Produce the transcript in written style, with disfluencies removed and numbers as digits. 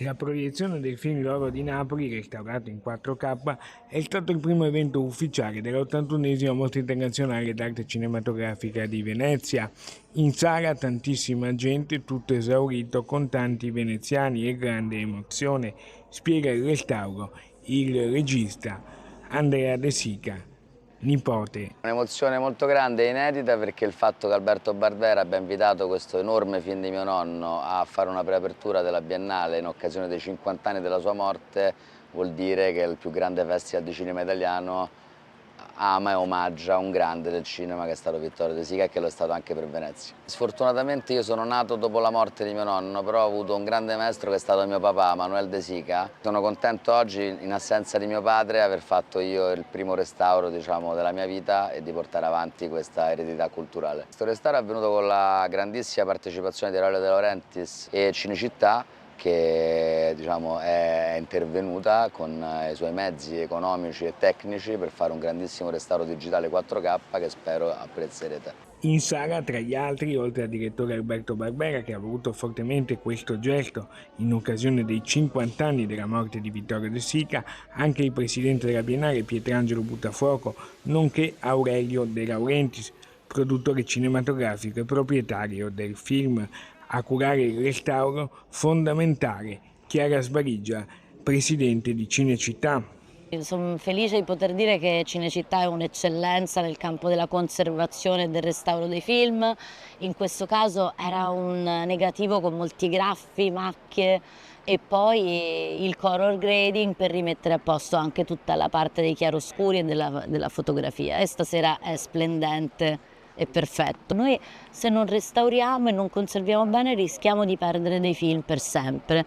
La proiezione del film L'oro di Napoli, restaurato in 4K, è stato il primo evento ufficiale dell'81esima Mostra Internazionale d'Arte Cinematografica di Venezia. In sala tantissima gente, tutto esaurito, con tanti veneziani e grande emozione, spiega il restauro il regista Andrea De Sica, nipote. Un'emozione molto grande e inedita, perché il fatto che Alberto Barbera abbia invitato questo enorme film di mio nonno a fare una preapertura della Biennale in occasione dei 50 anni della sua morte vuol dire che il più grande festival di cinema italiano ama e omaggia un grande del cinema che è stato Vittorio De Sica e che lo è stato anche per Venezia. Sfortunatamente io sono nato dopo la morte di mio nonno, però ho avuto un grande maestro che è stato mio papà, Manuel De Sica. Sono contento oggi, in assenza di mio padre, aver fatto io il primo restauro, diciamo, della mia vita e di portare avanti questa eredità culturale. Questo restauro è avvenuto con la grandissima partecipazione di Aurelio De Laurentiis e Cinecittà, che diciamo, è intervenuta con i suoi mezzi economici e tecnici per fare un grandissimo restauro digitale 4K che spero apprezzerete. In sala, tra gli altri, oltre al direttore Alberto Barbera, che ha voluto fortemente questo gesto in occasione dei 50 anni della morte di Vittorio De Sica, anche il presidente della Biennale Pietrangelo Buttafuoco, nonché Aurelio De Laurentiis, produttore cinematografico e proprietario del film. A curare il restauro fondamentale Chiara Sbarigia, presidente di Cinecittà. Sono felice di poter dire che Cinecittà è un'eccellenza nel campo della conservazione e del restauro dei film. In questo caso era un negativo con molti graffi, macchie e poi il color grading per rimettere a posto anche tutta la parte dei chiaroscuri e della fotografia. E stasera è splendente e perfetto. Noi se non restauriamo e non conserviamo bene rischiamo di perdere dei film per sempre.